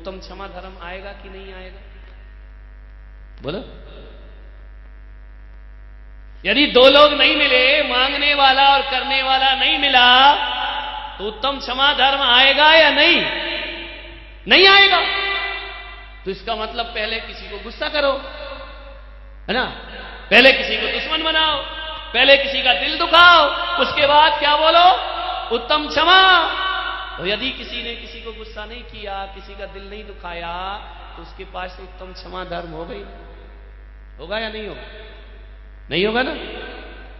उत्तम क्षमा धर्म आएगा कि नहीं आएगा? बोलो। यदि दो लोग नहीं मिले, मांगने वाला और करने वाला नहीं मिला, तो उत्तम क्षमा धर्म आएगा या नहीं? नहीं आएगा। तो इसका मतलब पहले किसी को गुस्सा करो, है ना, पहले किसी को दुश्मन बनाओ, पहले किसी का दिल दुखाओ, उसके बाद क्या बोलो? उत्तम क्षमा। तो यदि किसी ने किसी को गुस्सा नहीं किया, किसी का दिल नहीं दुखाया, तो उसके पास उत्तम क्षमा धर्म हो गई, होगा या नहीं होगा? नहीं होगा ना,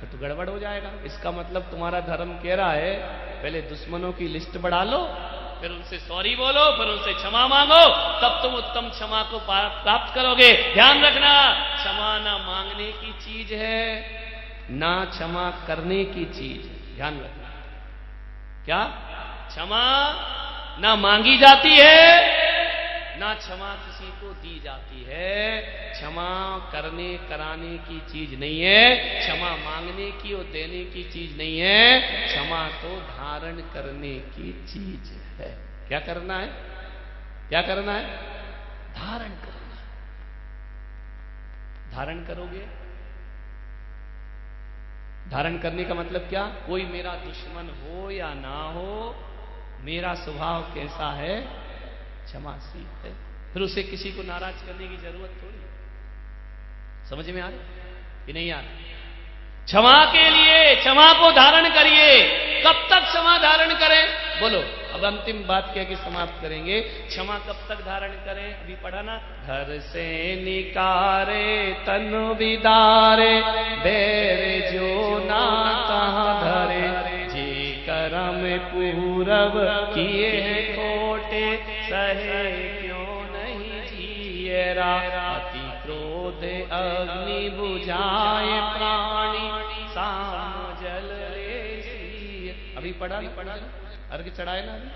तो गड़बड़ हो जाएगा। इसका मतलब तुम्हारा धर्म कह रहा है पहले दुश्मनों की लिस्ट बढ़ा लो, फिर उनसे सॉरी बोलो, फिर उनसे क्षमा मांगो, तब तुम उत्तम क्षमा को प्राप्त करोगे। ध्यान रखना, क्षमा ना मांगने की चीज है, ना क्षमा करने की चीज है। ध्यान रखना। क्या? क्षमा ना मांगी जाती है, ना क्षमा किसी को दी जाती है। क्षमा करने कराने की चीज नहीं है, क्षमा मांगने की और देने की चीज नहीं है। क्षमा तो धारण करने की चीज है। क्या करना है? क्या करना है? धारण करना। धारण करोगे? धारण करने का मतलब क्या? कोई मेरा दुश्मन हो या ना हो, मेरा स्वभाव कैसा है? क्षमाशील है। फिर उसे किसी को नाराज करने की जरूरत थोड़ी। समझ में आ रहा कि नहीं आ रहा? क्षमा के लिए क्षमा को धारण करिए। कब तक क्षमा धारण करें? बोलो। अब अंतिम बात कह के समाप्त करेंगे। क्षमा कब तक धारण करें? अभी पढ़ा ना, घर से निकारे तन विदारे, बैर जो ना तहां धरे, जे करम पूरब किए हैं खोटे, सहे क्यों नहीं जियरा, अति क्रोध अग्नि बुझाए प्राणी, साम जल ले जिए। अभी पढ़ा नहीं? पढ़ा अर्घ चढ़ाए ना अभी।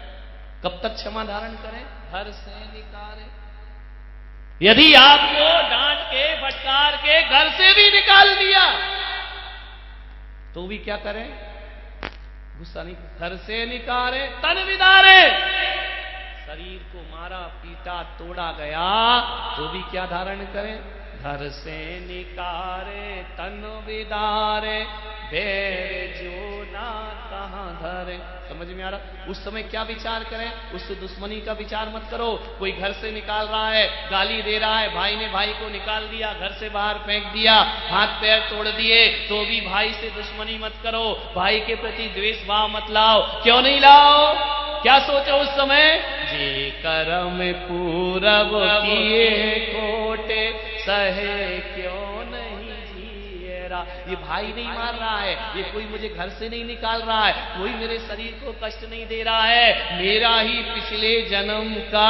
कब तक क्षमा धारण करें? घर से निकाले। यदि आपको डांट के फटकार के घर से भी निकाल दिया, तो भी क्या करें? गुस्सा नहीं। घर से निकाले तन विदारे, शरीर को मारा पीटा तोड़ा गया, तो भी क्या धारण करें? घर से निकारे तन विदारे, बैर जो ना कहां धरे। समझ में आ रहा? उस समय क्या विचार करें? उससे दुश्मनी का विचार मत करो। कोई घर से निकाल रहा है, गाली दे रहा है, भाई ने भाई को निकाल दिया, घर से बाहर फेंक दिया, हाथ पैर तोड़ दिए, तो भी भाई से दुश्मनी मत करो, भाई के प्रति द्वेष भाव मत लाओ। क्यों नहीं लाओ? क्या सोचो उस समय? जे करम पूरब किए खोटे, सहे क्यों नहीं जियरा। ये भाई नहीं मार रहा है, ये कोई मुझे घर से नहीं निकाल रहा है, कोई मेरे शरीर को कष्ट नहीं दे रहा है, मेरा ही पिछले जन्म का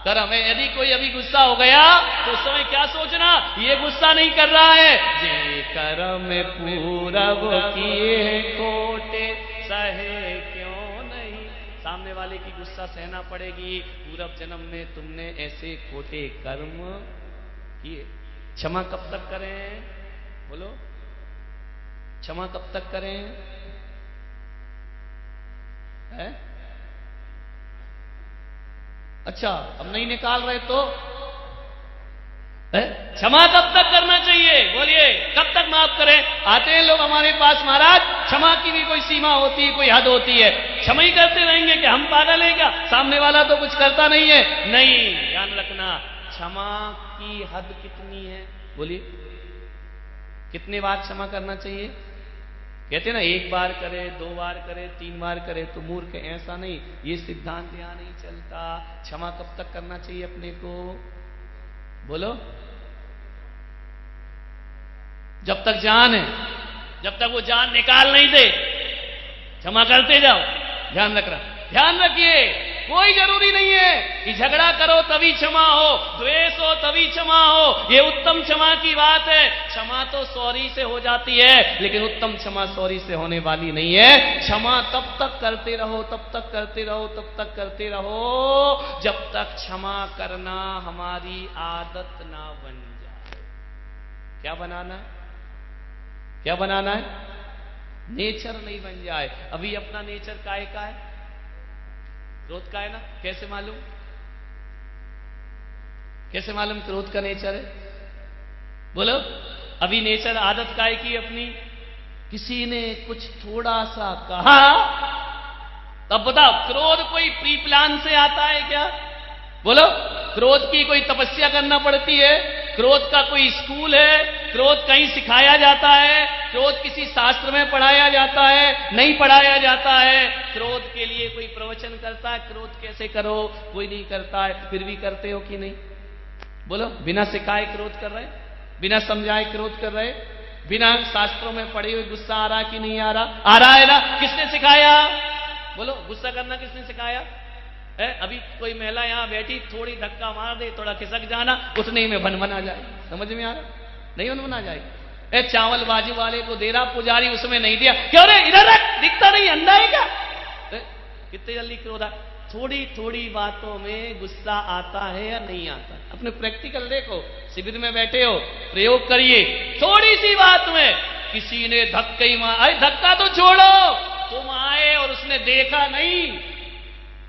कर्म है। यदि कोई अभी गुस्सा हो गया, तो उस समय क्या सोचना? ये गुस्सा नहीं कर रहा है, जे करम पूरब किए खोटे, सहे क्यों नहीं। सामने वाले की गुस्सा सहना पड़ेगी। पूर्व जन्म में तुमने ऐसे खोटे कर्म किए। क्षमा कब तक करें? बोलो। क्षमा कब तक करें? है? अच्छा, अब नहीं निकाल रहे तो क्षमा कब तक करना चाहिए? बोलिए, कब तक माफ करें? आते हैं लोग हमारे पास, महाराज क्षमा की भी कोई सीमा होती है, कोई हद होती है। क्षमा ही करते रहेंगे कि हम पागल हैं क्या? सामने वाला तो कुछ करता नहीं है। नहीं, ध्यान रखना, क्षमा की हद कितनी है? बोलिए, कितने बार क्षमा करना चाहिए? कहते ना, एक बार करे, 2 बार करे, 3 बार करे तो मूर्ख है। ऐसा नहीं, ये सिद्धांत यहां नहीं चलता। क्षमा कब तक करना चाहिए अपने को? बोलो। जब तक जान है, जब तक वो जान निकाल नहीं दे, क्षमा करते जाओ। ध्यान रखना, ध्यान रखिए, कोई जरूरी नहीं है कि झगड़ा करो तभी क्षमा हो, द्वेष हो तभी क्षमा हो। ये उत्तम क्षमा की बात है। क्षमा तो सॉरी से हो जाती है, लेकिन उत्तम क्षमा सॉरी से होने वाली नहीं है। क्षमा तब तक करते रहो, तब तक करते रहो, तब तक करते रहो, जब तक क्षमा करना हमारी आदत ना बन जाए। क्या बनाना है? क्या बनाना है? नेचर नहीं बन जाए। अभी अपना नेचर काहे का है? क्रोध का है ना? कैसे मालूम? कैसे मालूम क्रोध का नेचर है? बोलो। अभी नेचर आदत काय की अपनी, किसी ने कुछ थोड़ा सा कहा, तब बताओ क्रोध कोई प्री प्लान से आता है क्या? बोलो। क्रोध की कोई तपस्या करना पड़ती है? क्रोध का कोई स्कूल है? क्रोध कहीं सिखाया जाता है? क्रोध किसी शास्त्र में पढ़ाया जाता है? नहीं पढ़ाया जाता है। क्रोध के लिए कोई प्रवचन करता है क्रोध कैसे करो? कोई नहीं करता है। फिर भी करते हो कि नहीं? बोलो। बिना सिखाए क्रोध कर रहे, बिना समझाए क्रोध कर रहे, बिना शास्त्रों में पढ़े हुए गुस्सा आ रहा कि नहीं आ रहा? आ रहा है ना? किसने सिखाया? बोलो। गुस्सा करना किसने सिखाया? अभी कोई महिला यहां बैठी, थोड़ी धक्का मार दे, थोड़ा खिसक जाना, उतने ही में भन आ जाए। समझ में आ रहा? नहीं भन आ जाए। चावल बाजू वाले को दे रहा पुजारी, उसमें नहीं दिया, क्यों रे इधर रख, दिखता नहीं अंधा है क्या? कितने जल्दी क्रोध। थोड़ी थोड़ी बातों में गुस्सा आता है या नहीं आता? अपने प्रैक्टिकल देखो, शिविर में बैठे हो, प्रयोग करिए। थोड़ी सी बात में किसी ने धक्के ही मार, धक्का तो छोड़ो, तुम आए और उसने देखा नहीं,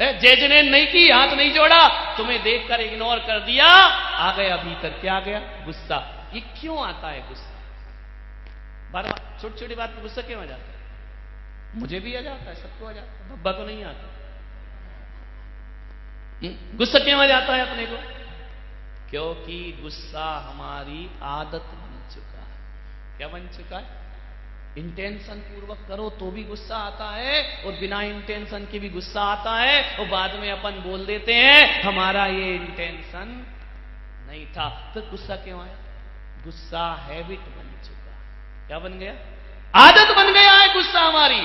जेजने नहीं की, हाथ नहीं जोड़ा, तुम्हें देखकर इग्नोर कर दिया, आ गया भीतर। क्या आ गया? गुस्सा। ये क्यों आता है गुस्सा? बार बार छोटी छोटी बात में गुस्सा क्यों आ जाता है? मुझे भी आ जाता है, सबको आ जाता है, बब्बा को नहीं आता। गुस्सा क्यों आ जाता है अपने को? क्योंकि गुस्सा हमारी आदत बन चुका है। क्या बन चुका है? इंटेंशन पूर्वक करो तो भी गुस्सा आता है, और बिना इंटेंशन के भी गुस्सा आता है, और बाद में अपन बोल देते हैं हमारा ये इंटेंशन नहीं था। तो गुस्सा क्यों आया? गुस्सा हैबिट बन चुका। क्या बन गया? आदत बन गया है गुस्सा हमारी।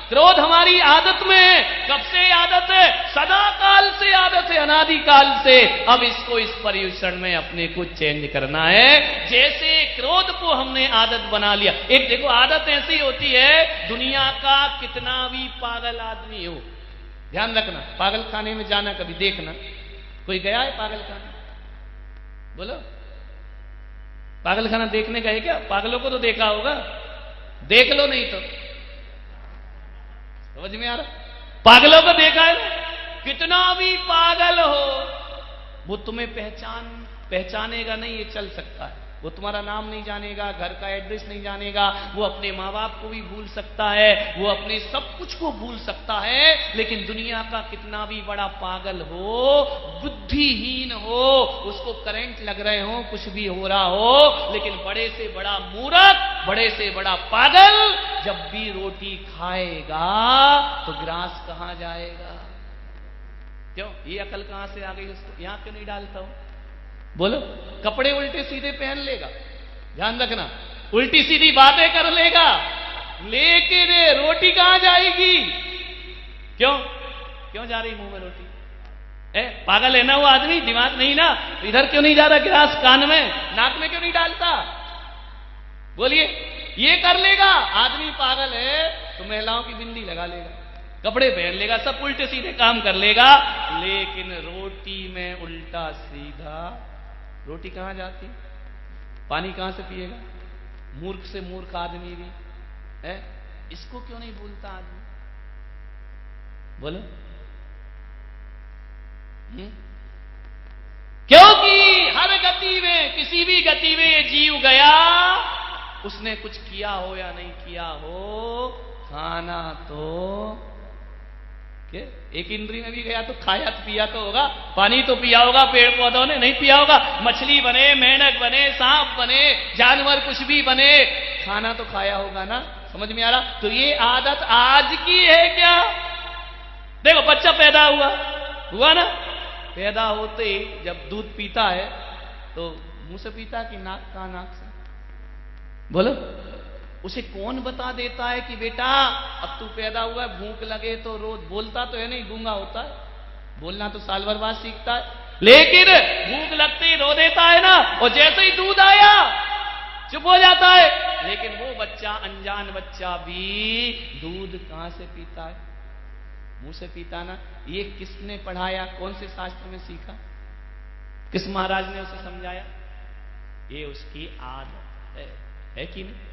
क्रोध हमारी आदत में है। कब से आदत है? सदा काल से आदत है, अनादि काल से। अब इसको इस पर्यूषण में अपने को चेंज करना है। जैसे क्रोध को हमने आदत बना लिया। एक देखो, आदत ऐसी होती है, दुनिया का कितना भी पागल आदमी हो, ध्यान रखना, पागल खाने में जाना कभी देखना। कोई गया है पागल खाने? बोलो। पागल खाना देखने गए क्या? पागलों को तो देखा होगा, देख लो नहीं तो। समझ में आ रहा? पागलों को देखा है? कितना भी पागल हो, वो तुम्हें पहचानेगा नहीं, ये चल सकता है। वो तुम्हारा नाम नहीं जानेगा, घर का एड्रेस नहीं जानेगा, वो अपने माँ बाप को भी भूल सकता है, वो अपने सब कुछ को भूल सकता है। लेकिन दुनिया का कितना भी बड़ा पागल हो, बुद्धिहीन हो, उसको करंट लग रहे हो, कुछ भी हो रहा हो, लेकिन बड़े से बड़ा मूर्ख, बड़े से बड़ा पागल जब भी रोटी खाएगा तो ग्रास कहां जाएगा? क्यों? ये अकल कहां से आ गई उसको? यहां क्यों नहीं डालता हूं? बोलो। कपड़े उल्टे सीधे पहन लेगा, ध्यान रखना, उल्टी सीधी बातें कर लेगा, लेकिन रोटी कहां जाएगी? क्यों जा रही मुंह में रोटी? पागल है ना वो आदमी, दिमाग नहीं ना, इधर क्यों नहीं जा रहा गिलास कान में, नाक में क्यों नहीं डालता? बोलिए। ये कर लेगा। आदमी पागल है तो महिलाओं की बिंदी लगा लेगा, कपड़े पहन लेगा, सब उल्टे सीधे काम कर लेगा, लेकिन रोटी में उल्टा सीधा। रोटी कहां जाती? पानी कहां से पिएगा? मूर्ख से मूर्ख आदमी भी है, इसको क्यों नहीं भूलता आदमी? बोलो। क्योंकि हर गति में, किसी भी गति में ये जीव गया, उसने कुछ किया हो या नहीं किया हो, खाना तो एक इंद्री में भी गया तो खाया तो पिया तो होगा, पानी तो पिया होगा, पेड़ पौधों ने नहीं पिया होगा, मछली बने, मेंढक बने, सांप बने, जानवर कुछ भी बने, खाना तो खाया होगा ना। समझ में आ रहा? तो ये आदत आज की है क्या? देखो, बच्चा पैदा हुआ ना, पैदा होते ही जब दूध पीता है तो मुंह से पीता कि नाक से? बोलो। उसे कौन बता देता है कि बेटा अब तू पैदा हुआ है, भूख लगे तो रोज, बोलता तो है नहीं, गूंगा होता है, बोलना तो साल भर बाद सीखता है, लेकिन भूख लगते ही रो देता है ना, और जैसे ही दूध आया चुप हो जाता है। लेकिन वो बच्चा, अनजान बच्चा भी दूध कहां से पीता है? मुंह से पीता ना। ये किसने पढ़ाया? कौन से शास्त्र में सीखा? किस महाराज ने उसे समझाया? ये उसकी आदत है कि नहीं?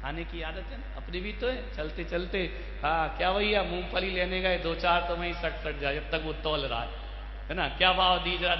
खाने की आदत है ना, अपनी भी तो है। चलते चलते, हाँ क्या भैया मूंगफली लेने गए, 2-4 तो वहीं सट जाए, जब तक वो तौल रहा है ना, क्या भाव दी जरा